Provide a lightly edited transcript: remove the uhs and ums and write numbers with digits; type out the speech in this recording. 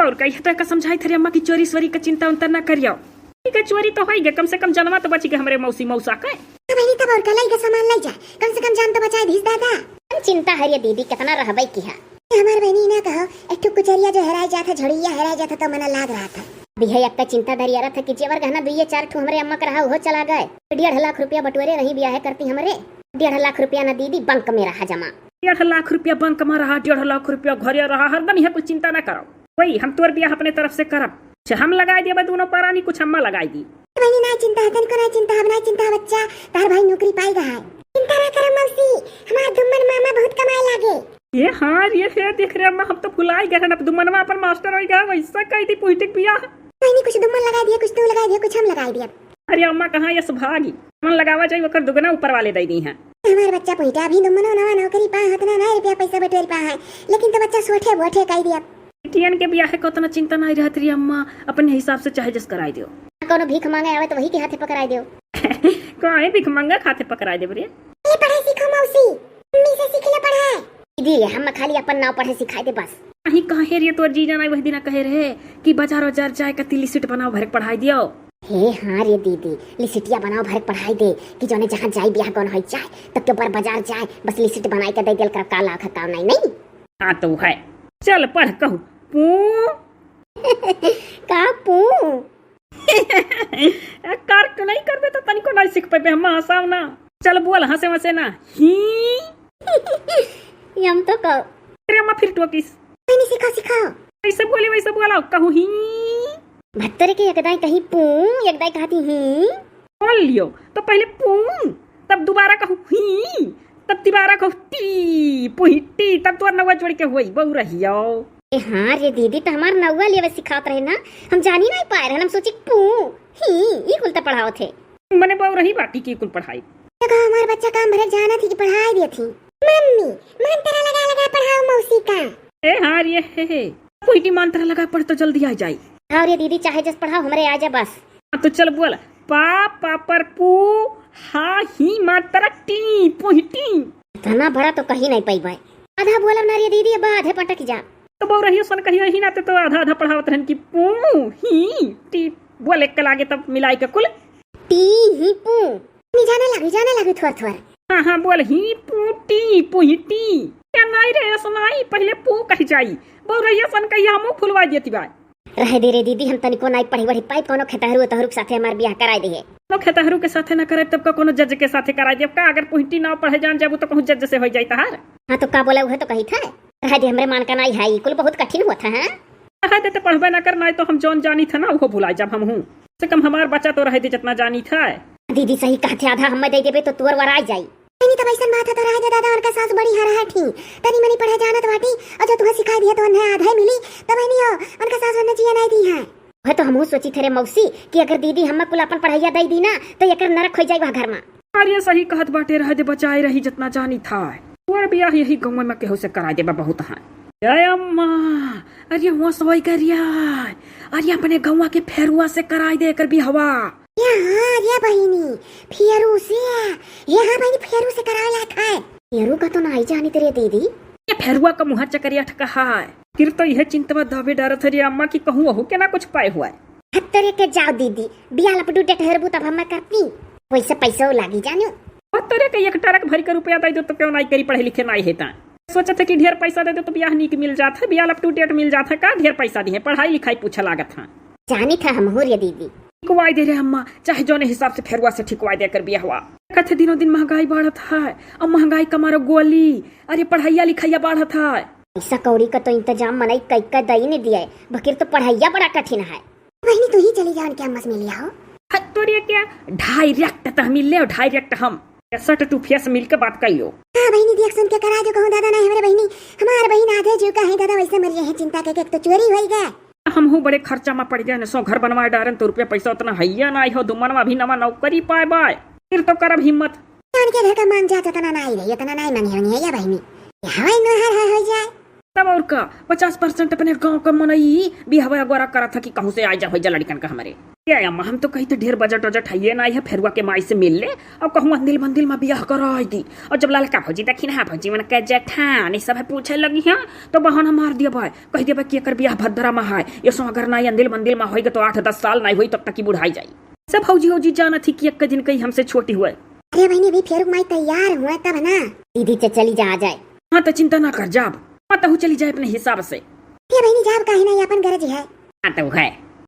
और कही तो समझाई थे अम्मा की चोरी स्वरी का चिंता उनता ना करियो। ठीक है चोरी तो होई गे, कम से कम जनवा तो बची गए हमारे मौसी मौसा के। बहनी तब और कलाई का सामान लाई जा, कम से कम जान तो बचाए दीस दादा। चिंता है ये दीदी कितना रहबई की है। हमार बहनी ना कहो एक ठो कुचरिया जो हेराय जाता, झड़िया हेराय जाता तो मना लाग रहा था। बिहे एक चिंता दरिया रहा था कि जेवर गहना दुइये चार ठो हमारे अम्मा का रहा वो चला गए। 1.5 लाख रुपया बटोरे नहीं ब्याह करती हमारे। 1.5 लाख रुपया ना दीदी बैंक में रहा जमा। 1.5 लाख रुपया बैंक में रहा, 1.5 लाख रुपया घरे रहा, हरदम यह कुछ चिंता ना करो। वही हम तोर ब्याह अपने तरफ से करब, हम लगाई दिए दोनों परानी, कुछ अम्मा लगाई दी। बहनी ना चिंता है, तनिको ना चिंता है, ना चिंता है बच्चा, तार भाई नौकरी पाएगा है। चिंता ना करो मौसी, हमारा दुम्मन मामा बहुत कमाए लागे। ये हाँ ये है देख रहे अम्मा, हम तो भुलाई गए ना, दुम्मनवा अपन मास्टर हो गया वैसा कही थी पुष्टिक ब्याह। बहनी कुछ दुम्मन लगा दिया, कुछ तू लगा दिया, कुछ हम लगा दिया। अरे अम्मा कहाँ ये सुभागी मन लगावा चाहिए वकर दुगना ऊपर वाले दे दी हैं। हमारे बच्चा पुइटा अभी दुम्मनो नवा नौकरी पा हतना ना रुपया पैसा बटोरी पा है, लेकिन तो बच्चा सोठे बोठे कह दिया। टियन के ब्याह को उतना चिंता नहीं रहती रही अम्मा, अपने हिसाब से चाहे जस कराई दियो। कोनो भीख मांगे आवे तो वही के हाथे पकड़ाई दियो। कहे भीख मांगा खाते पकड़ाई दे बरे। ये पढ़ाई सीखो मौसी, मम्मी से सीख ले पढ़ाई। दीदी हम खाली अपन नाव पढ़े सिखाई दे बस। कहीं कहे रे तोर जी जाना वही दिन कहे रहे कि बाजार बाजार जाए का तिली सीट बनाओ भर पढ़ाई दियो। हे हाँ रे दीदी, लिसिटिया बनाओ भर पढ़ाई दे कि जोने जहाँ जाए ब्याह कौन हो जाए तब के बार बाजार जाए बस लिसिट बनाई के दे दिल कर काला खताव नहीं। हाँ तो है, चल पढ़ कहू पू का पू कर तो नहीं करबे तो तनिको नहीं सीख पाबे, हम हंसाव ना। चल बोल हंसे हंसे ना ही हम तो कहो। अरे अम्मा फिर टोकिस बहनी सिखाओ सिखाओ, वैसे बोले वैसे बोला कहू ही। भत्तरे के एकदाई कहीं पू एकदाई कहती ही। बोल लियो तो पहले पू तब दोबारा कहू ही, तब तिबारा कहू टी पुहिटी, तब तो नवा जोड़ के होई बहु रहियो। हाँ रे दीदी तो हमार नौवा लेवे सिखात रहे ना, हम जानी नहीं पाए रहे, हम सोची पू ही ये कुल तो पढ़ाओ थे। मने बहु रही बाकी की कुल पढ़ाई। देखो हमारा बच्चा काम भरे जाना थी कि पढ़ाई दी थी। मम्मी मंत्र लगा लगा पढ़ाओ मौसी का। ए हाँ ये है पुहिटी मंत्र लगा पढ़ तो जल्दी आ जाए। हाँ रे दीदी चाहे जस पढ़ाओ हमारे आ जा बस। तो चल बोल पा पापर पू हा ही मात्रा टी पुहिटी। इतना बड़ा तो कहीं नहीं पाई भाई, आधा बोला ना रे दीदी, अब आधे पटक जा। तो बहु रही सन कही ही ना तो आधा आधा पढ़ावत रहन की पू ही टी बोले कल आगे तब मिलाई के कुल टी ही पू। जाने लगी थोड़ थोड़। हाँ हाँ बोल ही पू टी पुहिटी। क्या नहीं रहे सुनाई पहले पू कही जाई, बहु रही सन कही हमू फुलवा देती बाय। रह दे रे दीदी, हम तनिको नहीं पढ़ी वढ़ी पाई, कोनो खेतहरू तहरू के साथे हमार ब्याह कराई दे। तो खेतहरू के साथे ना करे तब का कोनो जज के साथे कराई दे का, अगर पुहिटी ना पढ़े जान जाबू तो कहूँ जज से हो जाई तहार। हाँ तो का बोला हुआ तो कही था। रह दे हमरे मान का नहीं है, कुल बहुत कठिन हुआ था। हाँ रह दे तो पढ़बे ना करना तो हम जौन जानी था ना वो भुलाई जब हम हूँ से कम हमार बच्चा तो रह दे जितना जानी था। दीदी सही कहते, आधा हम दे देबे तो तोर वराई जाई। नहीं तो वैसा बात है तो रह दे दादा, और का सास बड़ी हरा थी, तनी मनी पढ़े जाना तो बाटी, और जो तुम्हें सिखा दिया तो उन्हें आधे मिली तो बहनी हो उनका सास उन्हें जिया नहीं दी है। वह तो हमहू सोची थे रे मौसी कि अगर दीदी हम कुल अपन पढ़ाइया दे दी ना तो एकर नरक हो जाई वहाँ घर में। अरे सही कहत बाटे, रह दे बचाए रही जितना जानी था। और ब्याह यही गाँव में केहू से करा देबा बहुत है। जय अम्मा, अरे वहाँ सोई करिया, अरे अपने गौवा के फेरुआ से कराई दे कर भी हवा। ये बहनी फेरू से, ये हाँ बहनी फेरू से करावे लायक है। फेरू का तो नहीं जानी तेरे दीदी, ये फेरुआ का मुँह चकरिया ठका है। फिर तो यह चिंतवा दावे डरत है अम्मा की कहूँ वहू के ना कुछ पाए हुआ है। हत्तरे के जाओ दीदी, बिया लपटू ठहरबू तब हम करती, वैसे पैसा लागी जानो। हत्तरे के एक टरक भरी का रुपया दे दो तो क्यों नहीं करी, पढ़े लिखे नहीं है सोचा था कि ढेर पैसा दे दो तो ब्याह नीक मिल जाता, ब्याह अप टू डेट मिल जाता, का ढेर पैसा दिए पढ़ाई लिखाई पूछा लागत है। जानी था हम हो रे दीदी, ठिकवाई दे रहे अम्मा, चाहे जो हिसाब से फेरुआ से ठिकवाई देकर ब्याह हुआ। कहते दिनों दिन महंगाई बढ़त है, अब महंगाई का मारो गोली, अरे पढ़ाइया लिखाइया बढ़त है। पैसा कौड़ी का तो इंतजाम मनाई कई का दई ने दिया है, बकिर तो पढ़ाइया बड़ा कठिन है। बहनी तू ही चली जाओ क्या मस मिल आओ। हत्तरे क्या डायरेक्ट तो मिल ले, डायरेक्ट हम 62 फेस मिल के बात कहियो। हाँ बहनी देख सुन के करा जो कहूँ दादा नहीं हमारे बहनी, हमारे बहन आधे जीव का है दादा, वैसे मरिए है चिंता के तो चोरी हो गया। हम हूँ बड़े खर्चा में पड़ गए, सो घर बनवाए डारन तो रुपया पैसा उतना हैया ना हो, दुमनवा भी नवा नौकरी पाए बाय, फिर तो करब हिम्मत। के घर का मान जाता तना नहीं रही, तना नहीं मांगी है या बहनी, हवाई नहर हो जाए। तब और का 50% अपने गांव का मनई बिहवा गोरा करा था कि कहूँ से आ जा हो जा लड़कन का हमारे। क्या अम्मा हम तो कही तो ढेर बजट वजट है ना है फेरुआ के माई से मिल ले और कहूँ अंदिल मंदिल में बियाह करा दी। और जब लड़का भौजी देखी ना भौजी मन कह जेठान सब पूछे लगी है तो बहाना मार दिया भाई कह दिया कि एकर बियाह भद्रा में है ये सो अगर ना अंदिल मंदिल में होगा तो 8-10 साल नहीं हुई तब तक की बुढ़ाई जाई। सब भौजी हो जी जाना थी कि एक दिन कहीं हमसे छोटी हुए। अरे बहनी भी फेरू माई तैयार हुआ तब ना दीदी चली जा आ जाए। हाँ तो चिंता ना कर जाब हाँ तो चली जाए अपने हिसाब से। ये बहनी जाब काहे ना अपन गरज है। हाँ तो है